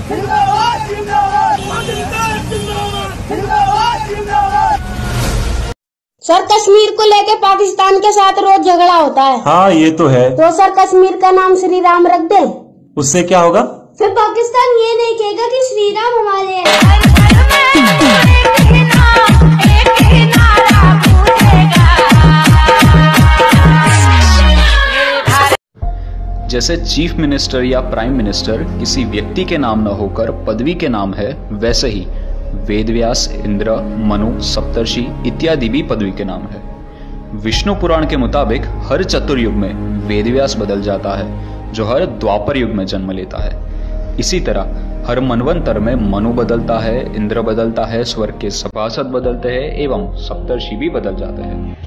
Sir, Kashmir को लेके पाकिस्तान के साथ रोज झगड़ा होता है। हाँ, ये तो है। तो सर, कश्मीर का नाम श्री राम रख दे। उससे क्या होगा? फिर पाकिस्तान ये नहीं कहेगा कि श्री राम हमारे हैं। जैसे चीफ मिनिस्टर या प्राइम मिनिस्टर किसी व्यक्ति के नाम न होकर पदवी के नाम है, वैसे ही वेदव्यास, इंद्र, मनु, सप्तर्षि इत्यादि भी पदवी के नाम है। विष्णु पुराण के मुताबिक हर चतुर्युग में वेदव्यास बदल जाता है, जो हर द्वापर युग में जन्म लेता है। इसी तरह हर मनवंतर में मनु बदलता है, इंद्र बदलता है, स्वर्ग के सभासद बदलते हैं एवं सप्तर्षि भी बदल जाते हैं।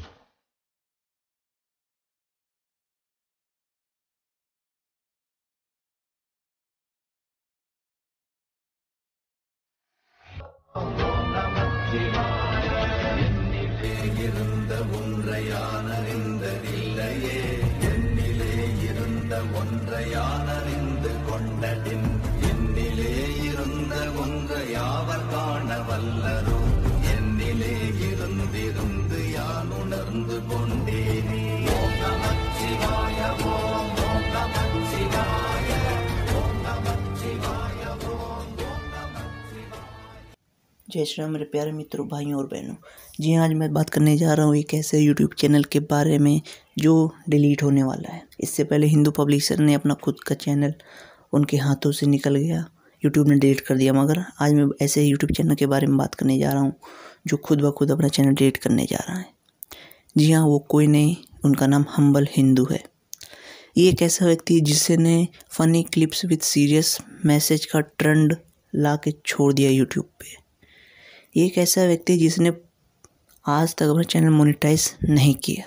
जय श्री राम मेरे प्यारे मित्रों, भाइयों और बहनों। जी हाँ, आज मैं बात करने जा रहा हूँ एक ऐसे यूट्यूब चैनल के बारे में जो डिलीट होने वाला है। इससे पहले हिंदू पब्लिशर ने अपना खुद का चैनल उनके हाथों से निकल गया, यूट्यूब ने डिलीट कर दिया। मगर आज मैं ऐसे यूट्यूब चैनल के बारे में बात करने जा रहा हूँ जो खुद ब खुद अपना चैनल डिलीट करने जा रहा है। जी हाँ, वो कोई नहीं, उनका नाम हम्बल हिंदू है। ये एक ऐसा व्यक्ति है जिसने funny clips with serious message का ट्रेंड ला के छोड़ दिया यूट्यूब पे। ये एक ऐसा व्यक्ति जिसने आज तक अपना चैनल मोनेटाइज नहीं किया,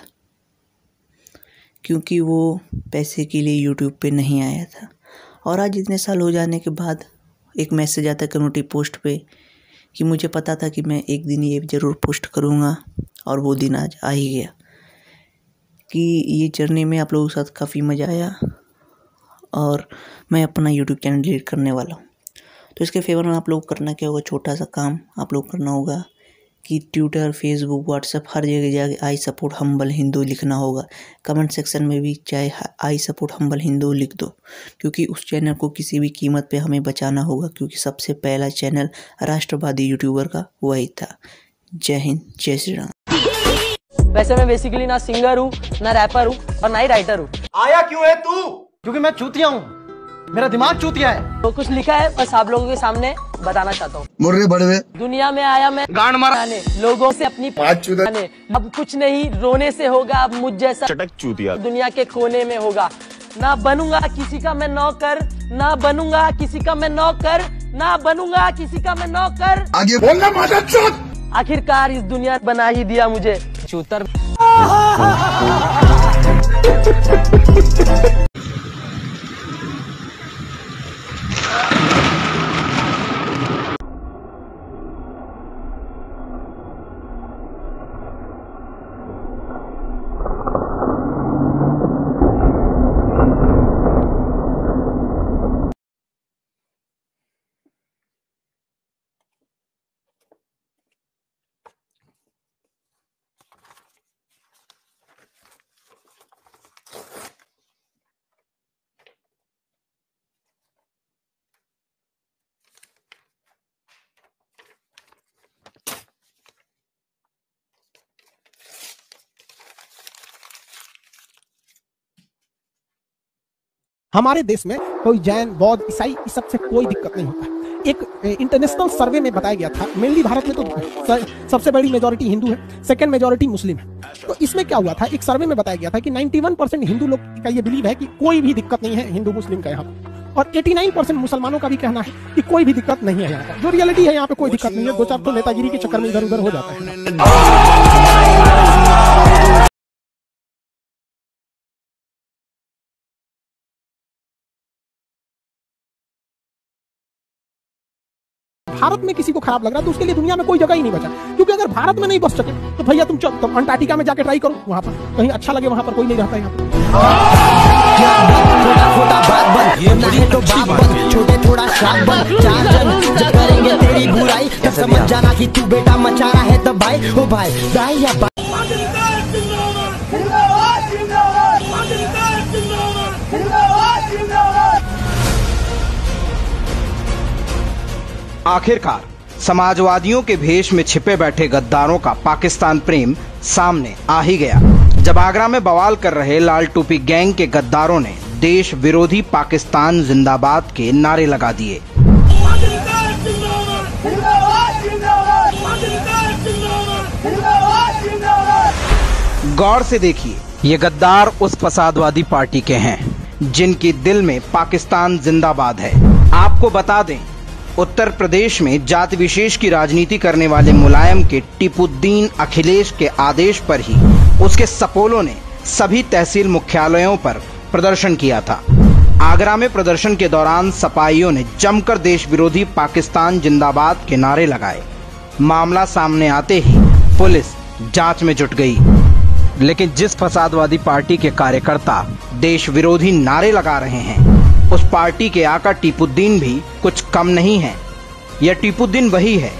क्योंकि वो पैसे के लिए यूट्यूब पे नहीं आया था। और आज इतने साल हो जाने के बाद एक मैसेज आता है कम्युनिटी पोस्ट पे कि मुझे पता था कि मैं एक दिन ये ज़रूर पोस्ट करूँगा, और वो दिन आज आ ही गया। कि ये जर्नी में आप लोगों के साथ काफ़ी मज़ा आया और मैं अपना यूट्यूब चैनल डिलीट करने वाला हूँ। तो इसके फेवर में आप लोग करना क्या होगा, छोटा सा काम आप लोग करना होगा कि ट्विटर, फेसबुक, व्हाट्सएप हर जगह जाके आई सपोर्ट हम्बल हिंदू लिखना होगा। कमेंट सेक्शन में भी चाहे आई सपोर्ट हम्बल हिंदू लिख दो, क्योंकि उस चैनल को किसी भी कीमत पे हमें बचाना होगा, क्योंकि सबसे पहला चैनल राष्ट्रवादी यूट्यूबर का वही था। जय हिंद, जय श्री राम। वैसे मैं बेसिकली ना सिंगर हूँ, ना रैपर हूँ और ना ही राइटर हूँ। आया क्यों है तू? क्योंकि मैं चूतिया हूँ, मेरा दिमाग चूतिया है। तो कुछ लिखा है, बस आप लोगों के सामने बताना चाहता हूँ। मुर्रे बड़वे दुनिया में आया मैं गांड मारने, लोगों से अपनी पाने। अब कुछ नहीं रोने से होगा, अब मुझ जैसा चटक चूतिया दुनिया के कोने में होगा। ना बनूंगा किसी का मैं नौकर, ना बनूंगा किसी का मैं नौकर, ना बनूंगा किसी का मैं नौकर। आगे बोलना माता चोद। आखिरकार इस दुनिया बना ही दिया मुझे चूतर। हमारे देश में कोई जैन, बौद्ध, ईसाई इस सब से कोई दिक्कत नहीं होता। एक इंटरनेशनल सर्वे में बताया गया था, मेनली भारत में तो सबसे बड़ी मेजॉरिटी हिंदू है, सेकंड मेजॉरिटी मुस्लिम है। तो इसमें क्या हुआ था, एक सर्वे में बताया गया था कि 91% हिंदू लोग का ये बिलीव है कि कोई भी दिक्कत नहीं है हिंदू मुस्लिम का यहाँ पर, और 89% मुसलमानों का भी कहना है कि कोई भी दिक्कत नहीं है यहाँ पर। जो रियलिटी है यहाँ पे कोई दिक्कत नहीं है, दो चार तो नेतागिरी के चक्कर में इधर उधर हो जाता है। भारत में किसी को खराब लग रहा है तो उसके लिए दुनिया में कोई जगह ही नहीं बचा, क्योंकि अगर भारत में नहीं बच सके तो भैया तुम अंटार्कटिका में जाके ट्राई करो, वहां पर कहीं अच्छा लगे, वहां पर कोई नहीं रहता यहाँ पर। छोटा छोटा बात बन, ये नहीं तो बात बन, छोटे थोड़ा शाप बन, चार जन जब करेंगे तेरी बुराई तब समझ जाना कि तू बेटा मचा रहा है तब भाई, ओ भाई या भाई। आखिरकार समाजवादियों के भेष में छिपे बैठे गद्दारों का पाकिस्तान प्रेम सामने आ ही गया, जब आगरा में बवाल कर रहे लाल टोपी गैंग के गद्दारों ने देश विरोधी पाकिस्तान जिंदाबाद के नारे लगा दिए। गौर से देखिए, ये गद्दार उस फसादवादी पार्टी के हैं जिनकी दिल में पाकिस्तान जिंदाबाद है। आपको बता दें, उत्तर प्रदेश में जाति विशेष की राजनीति करने वाले मुलायम के टीपुद्दीन अखिलेश के आदेश पर ही उसके सपोलों ने सभी तहसील मुख्यालयों पर प्रदर्शन किया था। आगरा में प्रदर्शन के दौरान सपाइयों ने जमकर देश विरोधी पाकिस्तान जिंदाबाद के नारे लगाए। मामला सामने आते ही पुलिस जांच में जुट गई, लेकिन जिस फसादवादी पार्टी के कार्यकर्ता देश विरोधी नारे लगा रहे हैं, उस पार्टी के आका टीपुद्दीन भी कुछ कम नहीं है। यह टीपुद्दीन वही है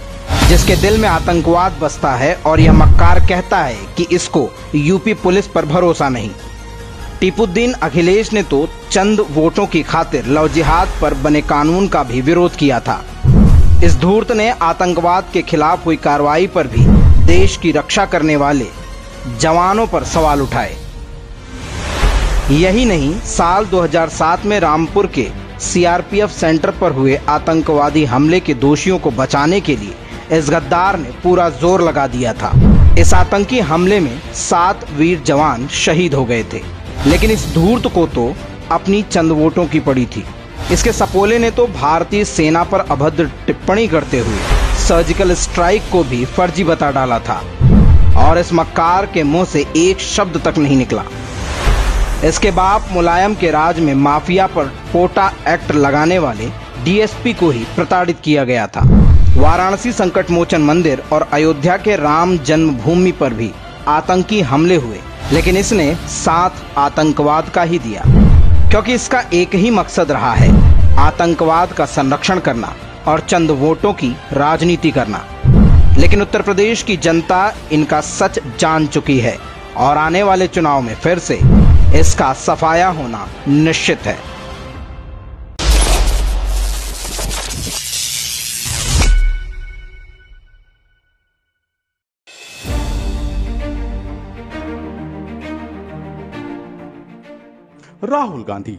जिसके दिल में आतंकवाद बसता है और यह मक्कार कहता है कि इसको यूपी पुलिस पर भरोसा नहीं। टीपुद्दीन अखिलेश ने तो चंद वोटों की खातिर लव जिहाद पर बने कानून का भी विरोध किया था। इस धूर्त ने आतंकवाद के खिलाफ हुई कार्रवाई पर भी देश की रक्षा करने वाले जवानों पर सवाल उठाए। यही नहीं, साल 2007 में रामपुर के सीआरपीएफ सेंटर पर हुए आतंकवादी हमले के दोषियों को बचाने के लिए इस गद्दार ने पूरा जोर लगा दिया था। इस आतंकी हमले में 7 वीर जवान शहीद हो गए थे, लेकिन इस धूर्त को तो अपनी चंद वोटों की पड़ी थी। इसके सपोले ने तो भारतीय सेना पर अभद्र टिप्पणी करते हुए सर्जिकल स्ट्राइक को भी फर्जी बता डाला था, और इस मक्कार के मुंह से एक शब्द तक नहीं निकला। इसके बाप मुलायम के राज में माफिया पर पोटा एक्ट लगाने वाले डीएसपी को ही प्रताड़ित किया गया था। वाराणसी संकट मोचन मंदिर और अयोध्या के राम जन्मभूमि पर भी आतंकी हमले हुए, लेकिन इसने साथ आतंकवाद का ही दिया, क्योंकि इसका एक ही मकसद रहा है, आतंकवाद का संरक्षण करना और चंद वोटों की राजनीति करना। लेकिन उत्तर प्रदेश की जनता इनका सच जान चुकी है और आने वाले चुनाव में फिर से इसका सफाया होना निश्चित है। राहुल गांधी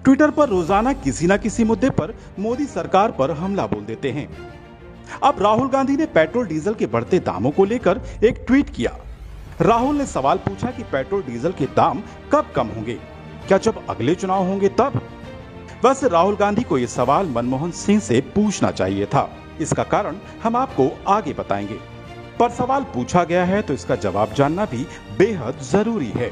ट्विटर पर रोजाना किसी न किसी मुद्दे पर मोदी सरकार पर हमला बोल देते हैं। अब राहुल गांधी ने पेट्रोल डीजल के बढ़ते दामों को लेकर एक ट्वीट किया। राहुल ने सवाल पूछा कि पेट्रोल डीजल के दाम कब कम होंगे, क्या जब अगले चुनाव होंगे तब? वैसे राहुल गांधी को यह सवाल मनमोहन सिंह से पूछना चाहिए था। इसका कारण हम आपको आगे बताएंगे, पर सवाल पूछा गया है तो इसका जवाब जानना भी बेहद जरूरी है।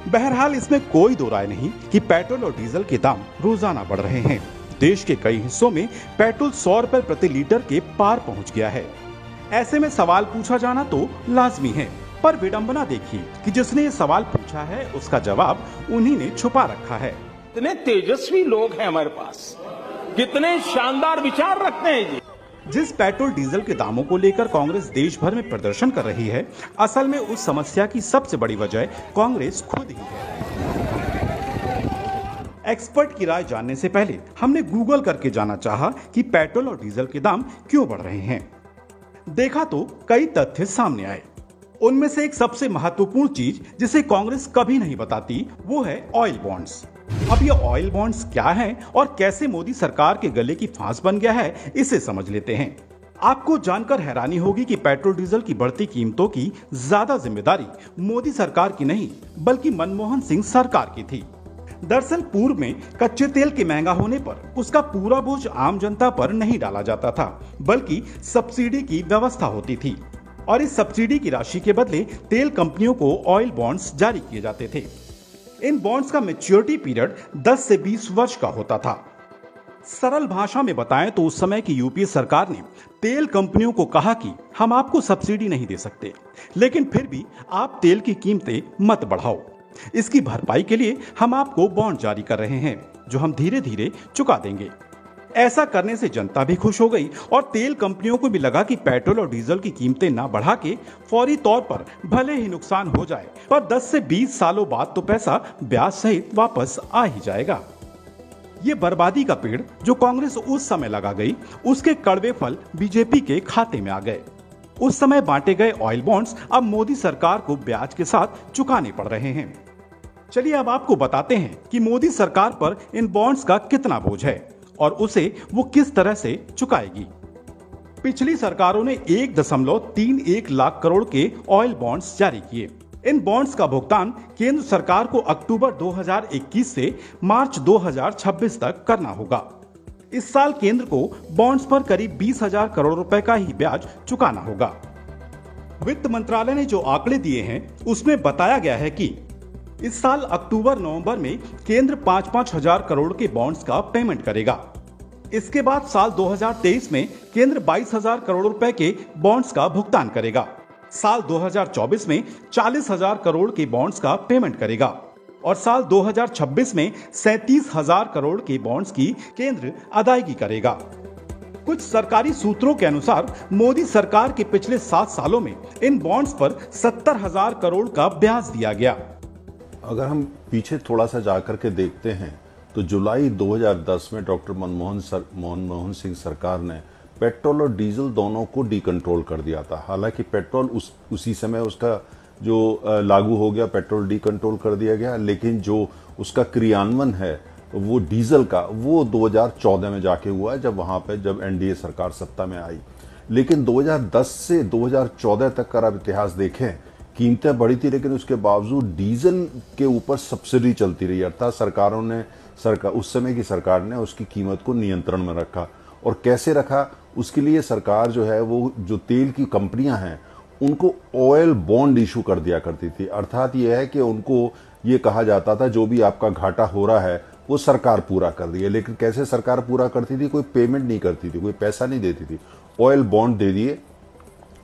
बहरहाल इसमें कोई दो राय नहीं कि पेट्रोल और डीजल के दाम रोजाना बढ़ रहे हैं। देश के कई हिस्सों में पेट्रोल 100 रुपए प्रति लीटर के पार पहुंच गया है। ऐसे में सवाल पूछा जाना तो लाजमी है, पर विडंबना देखिए कि जिसने ये सवाल पूछा है उसका जवाब उन्हीं ने छुपा रखा है। कितने तेजस्वी लोग हैं हमारे पास, कितने शानदार विचार रखते हैं जी। जिस पेट्रोल डीजल के दामों को लेकर कांग्रेस देश भर में प्रदर्शन कर रही है, असल में उस समस्या की सबसे बड़ी वजह कांग्रेस खुद ही है। एक्सपर्ट की राय जानने से पहले हमने गूगल करके जाना चाहा कि पेट्रोल और डीजल के दाम क्यों बढ़ रहे हैं। देखा तो कई तथ्य सामने आए। उनमें से एक सबसे महत्वपूर्ण चीज जिसे कांग्रेस कभी नहीं बताती, वो है ऑयल बॉन्ड्स। अब ये ऑयल बॉन्ड्स क्या हैं और कैसे मोदी सरकार के गले की फांस बन गया है, इसे समझ लेते हैं। आपको जानकर हैरानी होगी कि पेट्रोल डीजल की बढ़ती कीमतों की ज्यादा जिम्मेदारी मोदी सरकार की नहीं बल्कि मनमोहन सिंह सरकार की थी। दरअसल पूर्व में कच्चे तेल के महंगा होने पर उसका पूरा बोझ आम जनता पर नहीं डाला जाता था, बल्कि सब्सिडी की व्यवस्था होती थी, और इस सब्सिडी की राशि के बदले तेल कंपनियों को ऑयल बॉन्ड्स जारी किए जाते थे। इन बॉन्ड्स का मैच्योरिटी पीरियड 10 से 20 वर्ष का होता था। सरल भाषा में बताएं तो उस समय की यूपीए सरकार ने तेल कंपनियों को कहा कि हम आपको सब्सिडी नहीं दे सकते, लेकिन फिर भी आप तेल की कीमतें मत बढ़ाओ। इसकी भरपाई के लिए हम आपको बॉन्ड जारी कर रहे हैं जो हम धीरे धीरे चुका देंगे। ऐसा करने से जनता भी खुश हो गई और तेल कंपनियों को भी लगा कि पेट्रोल और डीजल की कीमतें ना बढ़ा के फौरी तौर पर भले ही नुकसान हो जाए पर 10 से 20 सालों बाद तो पैसा ब्याज सहित वापस आ ही जाएगा। ये बर्बादी का पेड़ जो कांग्रेस उस समय लगा गई, उसके कड़वे फल बीजेपी के खाते में आ गए। उस समय बांटे गए ऑयल बॉन्ड्स अब मोदी सरकार को ब्याज के साथ चुकाने पड़ रहे हैं। चलिए अब आपको बताते हैं कि मोदी सरकार पर इन बॉन्ड्स का कितना बोझ है और उसे वो किस तरह से चुकाएगी। पिछली सरकारों ने 1.31 लाख करोड़ के ऑयल बॉन्ड्स जारी किए। इन बॉन्ड्स का भुगतान केंद्र सरकार को अक्टूबर 2021 से मार्च 2026 तक करना होगा। इस साल केंद्र को बॉन्ड्स पर करीब 20,000 करोड़ रुपए का ही ब्याज चुकाना होगा। वित्त मंत्रालय ने जो आंकड़े दिए हैं उसमें बताया गया है कि इस साल अक्टूबर नवंबर में केंद्र 5-5 हजार करोड़ के बॉन्ड्स का पेमेंट करेगा। इसके बाद साल 2023 में केंद्र 22,000 करोड़ रुपए के बॉन्ड्स का भुगतान करेगा। साल 2024 में 40,000 करोड़ के बॉन्ड्स का पेमेंट करेगा और साल 2026 में 37,000 करोड़ के बॉन्ड्स की केंद्र अदायगी करेगा। कुछ सरकारी सूत्रों के अनुसार मोदी सरकार के पिछले 7 सालों में इन बॉन्ड्स पर 70,000 करोड़ का ब्याज दिया गया। अगर हम पीछे थोड़ा सा जाकर के देखते हैं तो जुलाई 2010 में डॉक्टर मनमोहन सिंह सरकार ने पेट्रोल और डीजल दोनों को डीकंट्रोल कर दिया था। हालांकि पेट्रोल उसी समय उसका जो लागू हो गया, पेट्रोल डीकंट्रोल कर दिया गया, लेकिन जो उसका क्रियान्वयन है वो डीजल का वो 2014 में जाके हुआ है, जब एनडीए सरकार सत्ता में आई। लेकिन 2010 से 2014 तक का आप इतिहास देखें, कीमतें बढ़ी थी लेकिन उसके बावजूद डीजल के ऊपर सब्सिडी चलती रही। अर्थात उस समय की सरकार ने उसकी कीमत को नियंत्रण में रखा। और कैसे रखा, उसके लिए सरकार जो है वो जो तेल की कंपनियां हैं उनको ऑयल बॉन्ड इशू कर दिया करती थी। अर्थात ये है कि उनको ये कहा जाता था जो भी आपका घाटा हो रहा है वो सरकार पूरा कर रही है। लेकिन कैसे सरकार पूरा करती थी, कोई पेमेंट नहीं करती थी, कोई पैसा नहीं देती थी। ऑयल बॉन्ड दे दिए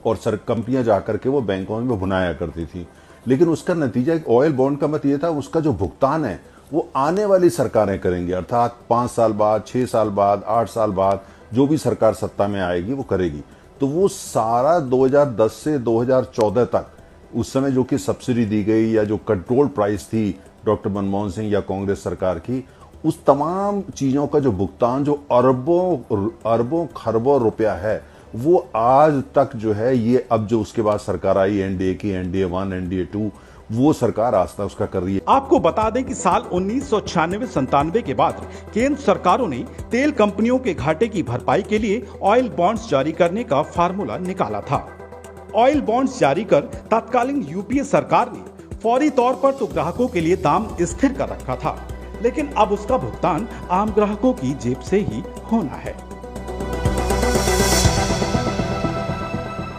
और कंपनियां जाकर के वो बैंकों में भुनाया करती थी। लेकिन उसका नतीजा ऑयल बॉन्ड का मत ये था, उसका जो भुगतान है वो आने वाली सरकारें करेंगी। अर्थात 5 साल बाद, 6 साल बाद, 8 साल बाद जो भी सरकार सत्ता में आएगी वो करेगी। तो वो सारा 2010 से 2014 तक उस समय जो कि सब्सिडी दी गई या जो कंट्रोल प्राइस थी डॉक्टर मनमोहन सिंह या कांग्रेस सरकार की, उस तमाम चीजों का जो भुगतान जो अरबों खरबों रुपया है वो आज तक जो है ये अब जो उसके बाद सरकार आई एनडीए की, एनडीए 1, एनडीए 2, वो सरकार आज तक उसका कर रही है। आपको बता दें कि साल 1996-97 के बाद केंद्र सरकारों ने तेल कंपनियों के घाटे की भरपाई के लिए ऑयल बॉन्ड्स जारी करने का फार्मूला निकाला था। ऑयल बॉन्ड्स जारी कर तत्कालीन यूपीए सरकार ने फौरी तौर पर तो ग्राहकों के लिए दाम स्थिर कर रखा था, लेकिन अब उसका भुगतान आम ग्राहकों की जेब से ही होना है।